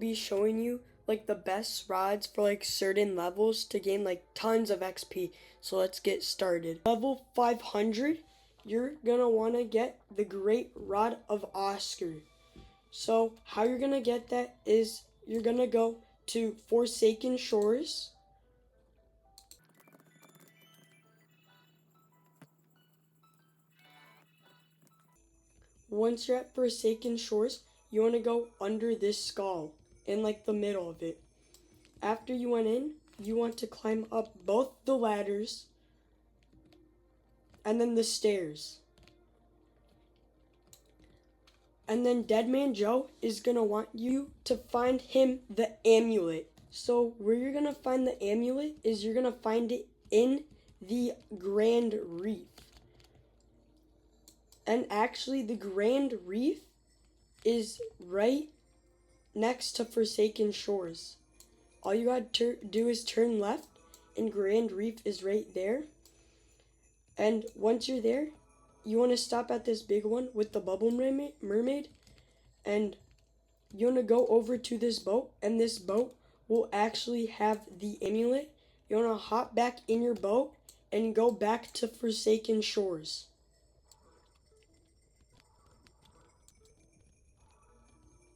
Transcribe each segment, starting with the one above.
Be showing you like the best rods for like certain levels to gain like tons of XP. So let's get started. Level 500, you're gonna want to get the Great Rod of Oscar. So how you're gonna get that is you're gonna go to Forsaken Shores. Once you're at Forsaken Shores, you want to go under this skull in like the middle of it. After you went in, you want to climb up both the ladders and then the stairs. And then Deadman Joe is going to want you to find him the amulet. So where you're going to find the amulet is you're going to find it in the Grand Reef. And actually the Grand Reef is right next to Forsaken Shores. All you gotta do is turn left and Grand Reef is right there. And once you're there, you want to stop at this big one with the bubble mermaid. And you want to go over to this boat, and this boat will actually have the amulet. You want to hop back in your boat and go back to Forsaken Shores.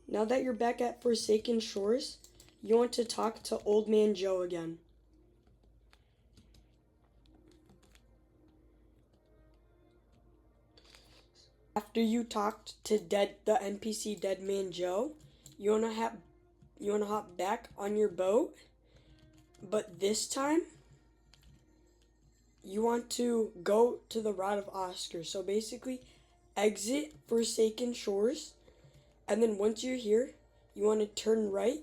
Now that you're back at Forsaken Shores, you want to talk to Old Man Joe again. After you talked to the NPC Deadman Joe, you wanna hop back on your boat, but this time you want to go to the Rod of Oscar. So basically, exit Forsaken Shores, and then once you're here, you want to turn right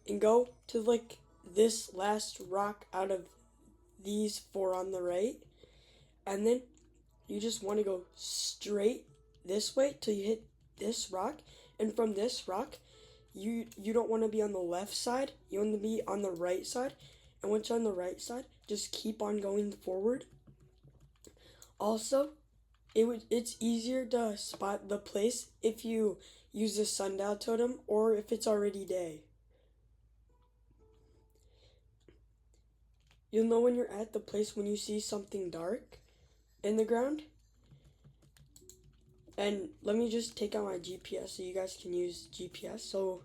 and go to like this last rock out of these four on the right, and then you just want to go straight this way till you hit this rock, and from this rock you don't want to be on the left side, you want to be on the right side. And once you're on the right side, just keep on going forward. Also, it's easier to spot the place if you use the sundial totem or if it's already day. You'll know when you're at the place when you see something dark in the ground. And let me just take out my GPS so you guys can use GPS. So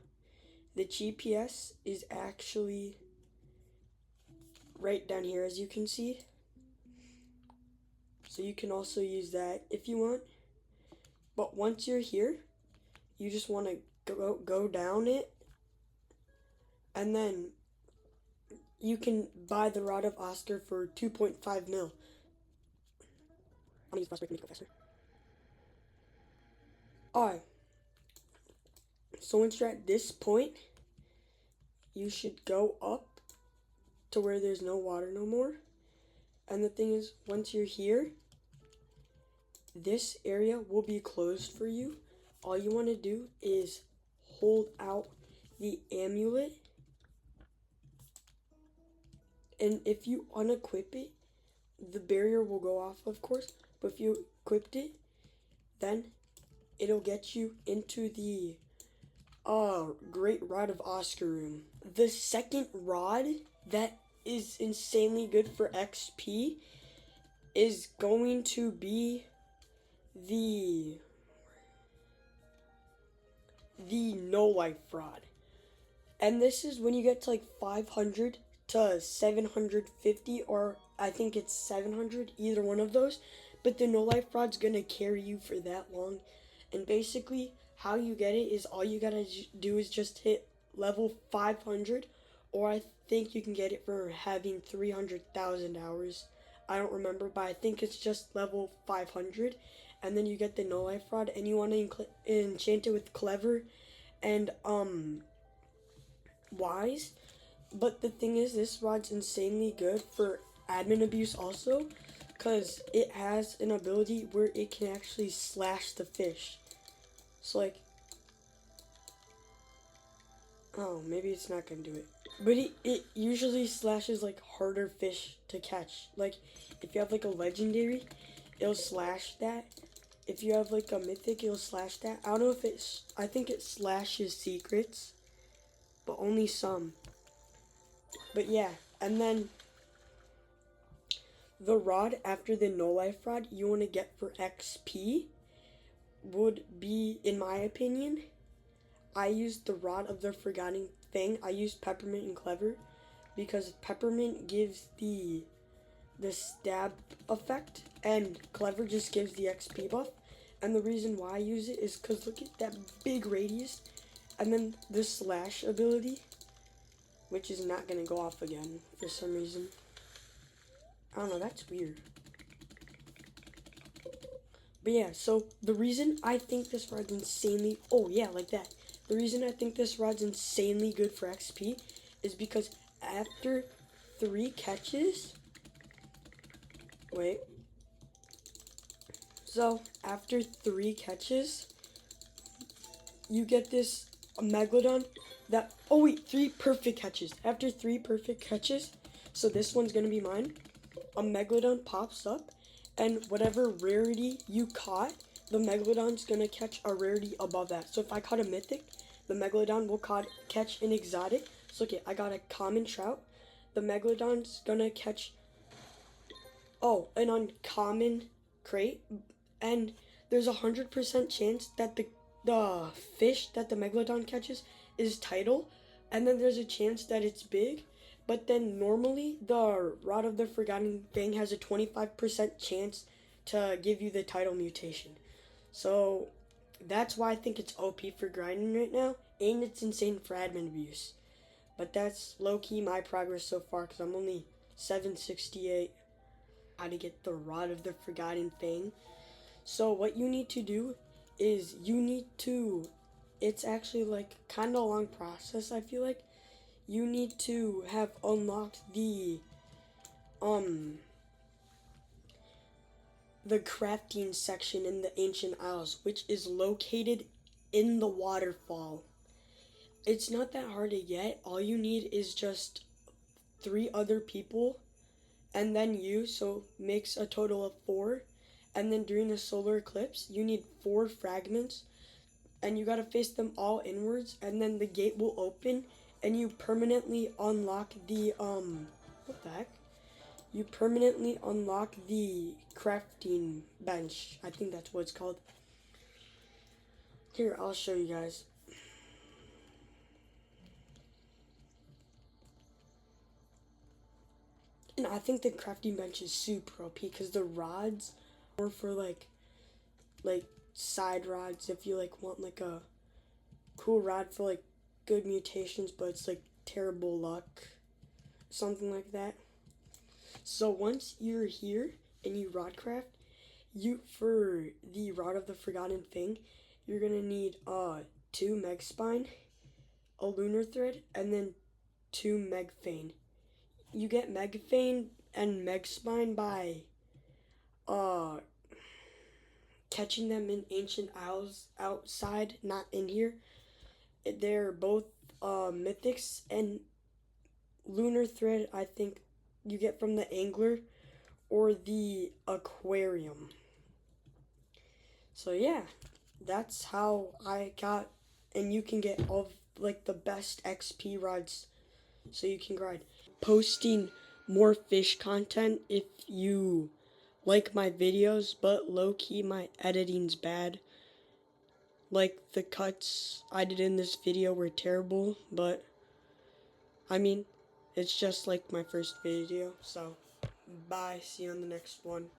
the GPS is actually right down here, as you can see. So you can also use that if you want. But once you're here, you just want to go down it. And then you can buy the Rod of Oscar for 2.5 mil. I'm going to use the bus break to make it go faster. Alright, so once you're at this point, you should go up to where there's no water no more. And the thing is, once you're here, this area will be closed for you. All you want to do is hold out the amulet. And if you unequip it, the barrier will go off, of course. But if you equipped it, then it'll get you into the Great Rod of Oscar room. The second rod that is insanely good for XP is going to be the no life rod. And this is when you get to like 500 to 750, or I think it's 700, either one of those. But the no life rod's gonna carry you for that long. And basically, how you get it is all you gotta do is just hit level 500, or I think you can get it for having 300,000 hours. I don't remember, but I think it's just level 500. And then you get the no life rod, and you want to enchant it with Clever and Wise. But the thing is, this rod's insanely good for admin abuse also, because it has an ability where it can actually slash the fish. So like, oh, maybe it's not gonna do it. But it usually slashes like harder fish to catch. Like if you have like a legendary, it'll slash that. If you have like a mythic, it'll slash that. I don't know if I think it slashes secrets. only some. But yeah, and then the rod after the no life rod you want to get for XP would be, in my opinion, I used the rod of the forgotten thing. I used peppermint and clever because peppermint gives the stab effect and clever just gives the XP buff. And the reason why I use it is because look at that big radius and then the slash ability, which is not going to go off again for some reason. I don't know, that's weird. But yeah, so the reason I think this rod's insanely, oh yeah, like that. The reason I think this rod's insanely good for XP is because after 3 catches, wait. So after 3 catches, you get this Megalodon that, oh wait, 3 perfect catches. After 3 perfect catches, so this one's gonna be mine. A Megalodon pops up, and whatever rarity you caught, the Megalodon's gonna catch a rarity above that. So if I caught a mythic, the Megalodon will catch an exotic. So okay, I got a common trout. The Megalodon's gonna catch, oh, an uncommon crate, and there's 100% chance that the fish that the Megalodon catches is tidal, and then there's a chance that it's big. But then normally the Rod of the Forgotten Thing has a 25% chance to give you the tidal mutation. So that's why I think it's OP for grinding right now, and it's insane for admin abuse. But that's low-key my progress so far because I'm only 768. How to get the Rod of the Forgotten Thing. So what you need to do is you need to, it's actually like kind of a long process, I feel like. You need to have unlocked the crafting section in the Ancient Isles, which is located in the waterfall. It's not that hard to get. All you need is just 3 other people and then you, so makes a total of 4. And then during the solar eclipse, you need 4 fragments and you gotta face them all inwards, and then the gate will open and you permanently unlock the what the heck? You permanently unlock the crafting bench. I think that's what it's called. Here, I'll show you guys. And I think the crafting bench is super OP because the rods are for like side rods if you like want like a cool rod for like good mutations, but it's like terrible luck, something like that. So once you're here and you rod craft, you for the Rod of the Forgotten Thing, you're gonna need 2 meg spine, a lunar thread, and then 2 meg fane. You get meg fane and meg spine by catching them in Ancient Isles outside, not in here. They're both mythics, and lunar thread I think you get from the angler or the aquarium. So yeah, that's how I got, and you can get all of, like the best XP rods so you can grind. Posting more fish content if you like my videos, but low-key my editing's bad. Like the cuts I did in this video were terrible, but I mean, it's just like my first video, so bye, see you on the next one.